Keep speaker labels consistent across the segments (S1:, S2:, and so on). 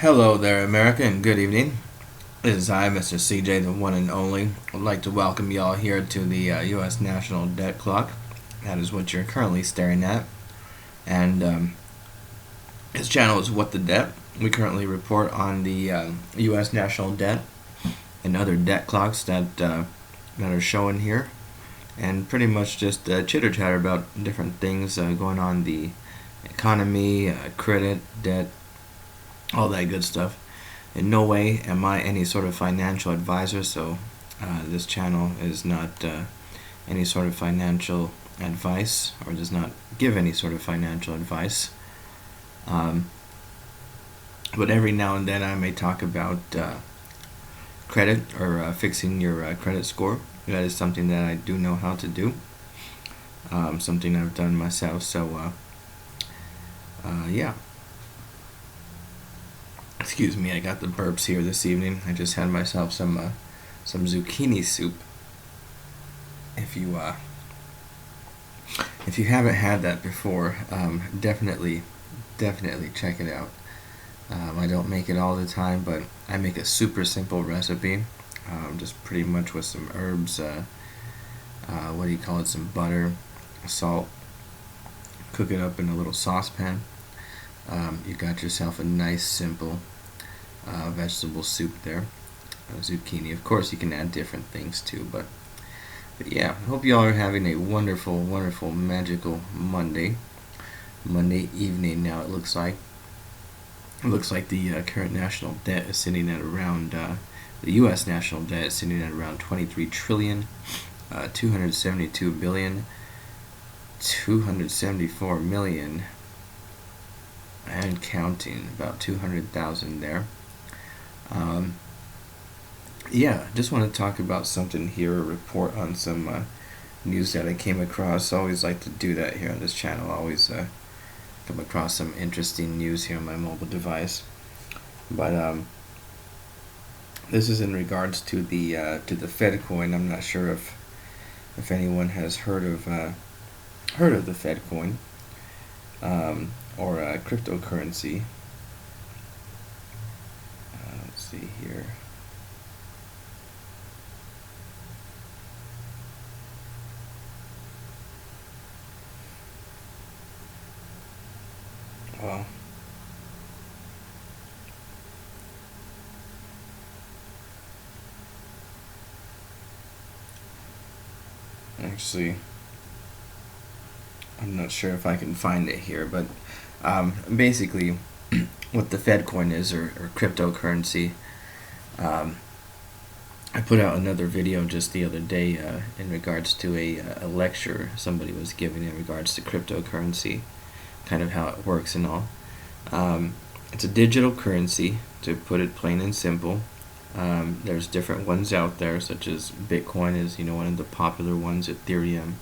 S1: Hello there, America, and good evening. This is I, Mr. CJ, the one and only. I'd like to welcome you all here to the U.S. National Debt Clock. That is what you're currently staring at. And this channel is What the Debt. We currently report on the U.S. national debt and other debt clocks that are shown here. And pretty much just chitter chatter about different things going on in the economy, credit, debt, all that good stuff. In no way am I any sort of financial advisor, so this channel is not any sort of financial advice or does not give any sort of financial advice. But every now and then I may talk about credit or fixing your credit score. That is something that I do know how to do, something I've done myself, so yeah. Excuse me, I got the burps here this evening. I just had myself some zucchini soup. If you haven't had that before, definitely check it out. I don't make it all the time, but I make a super simple recipe, just pretty much with some herbs, some butter, salt. Cook it up in a little saucepan. You got yourself a nice simple vegetable soup there. Zucchini. Of course, you can add different things too, but yeah, I hope you all are having a wonderful, magical Monday evening. Now it looks like the current national debt is sitting at around the U.S. national debt is sitting at around 23 trillion, 272 billion, 274 million. And counting, about 200,000 there. Yeah, just want to talk about something here, a report on some news that I came across. I always like to do that here on this channel. I always come across some interesting news here on my mobile device. But this is in regards to the Fed coin. I'm not sure if anyone has heard of the Fed coin. Or cryptocurrency. Let's see here. Well, actually, I'm not sure if I can find it here, but basically, what the Fed coin is, or cryptocurrency. I put out another video just the other day in regards to a lecture somebody was giving in regards to cryptocurrency, kind of how it works and all. It's a digital currency, to put it plain and simple. There's different ones out there, such as Bitcoin is one of the popular ones, Ethereum,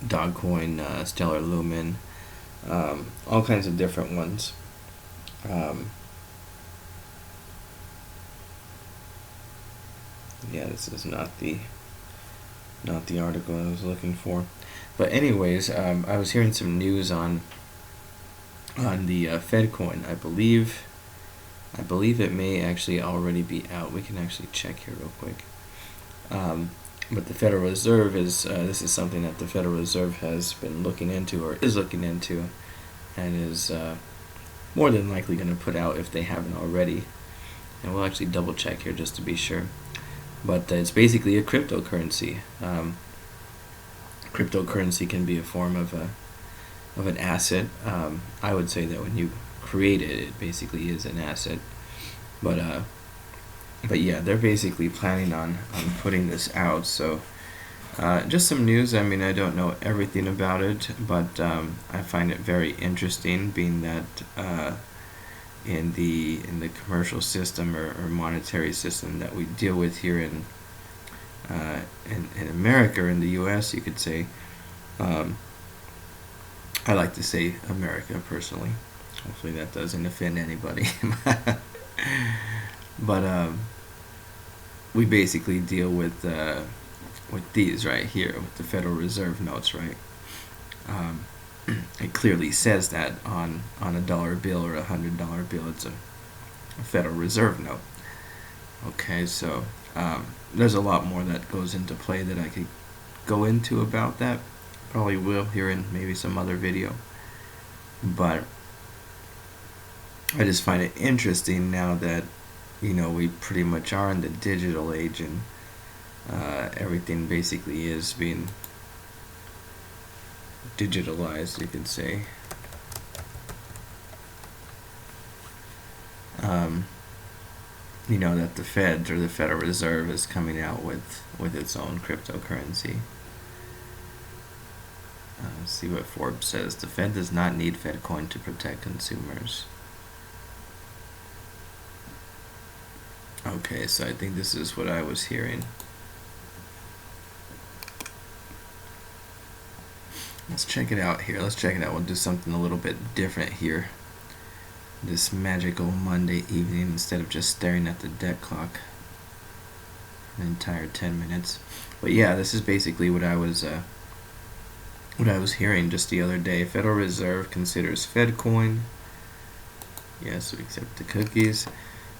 S1: Dogcoin, Stellar Lumen, all kinds of different ones. Yeah, this is not the article I was looking for, but anyways, I was hearing some news on the Fed coin. I believe it may actually already be out. We can actually check here real quick. But the Federal Reserve this is something that the Federal Reserve has been looking into, or is looking into, and is more than likely going to put out if they haven't already. And we'll actually double check here just to be sure. But it's basically a cryptocurrency. Cryptocurrency can be a form of an asset. I would say that when you create it, it basically is an asset. But yeah, they're basically planning on putting this out. So just some news. I mean, I don't know everything about it, but I find it very interesting, being that in the commercial system or monetary system that we deal with here in America, or in the U.S., you could say. I like to say America personally. Hopefully that doesn't offend anybody. But we basically deal with these right here, with the Federal Reserve notes, right? A clearly says that on a dollar bill or $100 bill. It's a Federal Reserve note. Okay, so there's a lot more that goes into play that I could go into about that. Probably will here in maybe some other video. But I just find it interesting now that, we pretty much are in the digital age, and everything basically is being digitalized, you could say. That the Fed, or the Federal Reserve, is coming out with its own cryptocurrency. Let's see what Forbes says. The Fed does not need FedCoin to protect consumers. Okay, so I think this is what I was hearing. Let's check it out here. We'll do something a little bit different here this magical Monday evening, instead of just staring at the debt clock an entire 10 minutes. But yeah, this is basically what I was hearing just the other day. Federal Reserve considers FedCoin. Yes, we accept the cookies.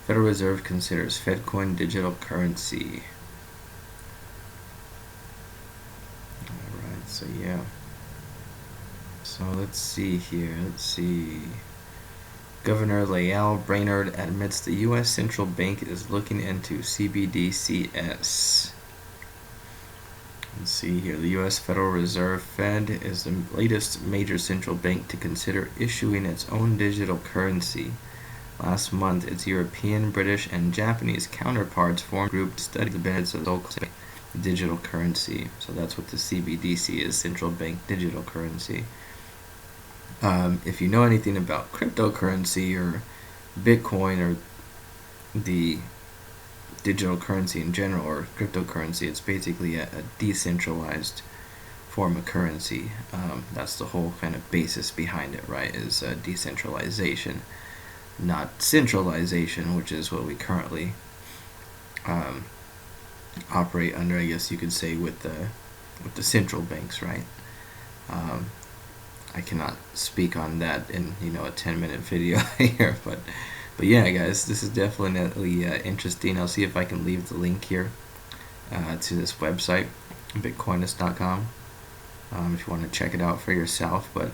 S1: Federal Reserve considers FedCoin digital currency. Alright, so yeah. So let's see here. Governor Lael Brainerd admits the U.S. Central Bank is looking into CBDCs. Let's see here. The U.S. Federal Reserve Fed is the latest major central bank to consider issuing its own digital currency. Last month, its European, British, and Japanese counterparts formed a group to study the benefits of local digital currency. So that's what the CBDC is, central bank digital currency. If you know anything about cryptocurrency or Bitcoin or the digital currency in general, or cryptocurrency, it's basically a decentralized form of currency. That's the whole kind of basis behind it, right? Is decentralization, not centralization, which is what we currently operate under, I guess you could say, with the central banks, right? I cannot speak on that in a 10-minute video here, but yeah, guys, this is definitely interesting. I'll see if I can leave the link here to this website, bitcoinist.com, if you want to check it out for yourself. But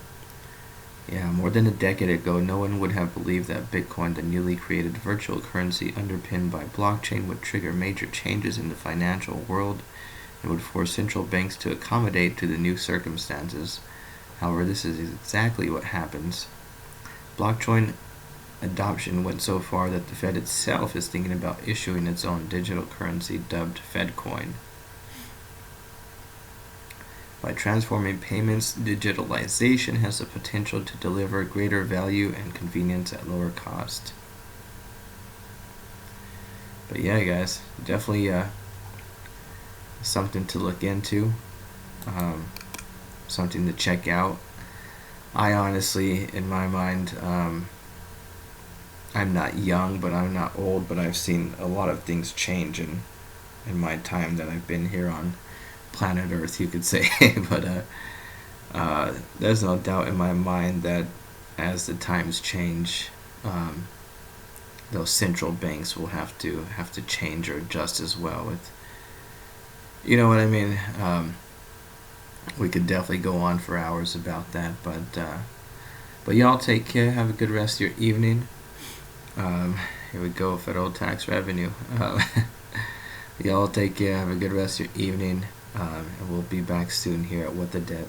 S1: yeah, more than a decade ago, no one would have believed that Bitcoin, the newly created virtual currency underpinned by blockchain, would trigger major changes in the financial world and would force central banks to accommodate to the new circumstances. However, this is exactly what happens. Blockchain adoption went so far that the Fed itself is thinking about issuing its own digital currency dubbed FedCoin. By transforming payments, digitalization has the potential to deliver greater value and convenience at lower cost. But yeah, guys, definitely something to look into. Something to check out. I honestly, in my mind, I'm not young, but I'm not old, but I've seen a lot of things change in my time that I've been here on planet Earth, you could say. But there's no doubt in my mind that as the times change, those central banks will have to change or adjust as well. With, you know what I mean? We could definitely go on for hours about that, but y'all take care. Have a good rest of your evening. Here we go, federal tax revenue. Y'all take care. Have a good rest of your evening, and we'll be back soon here at What the Debt.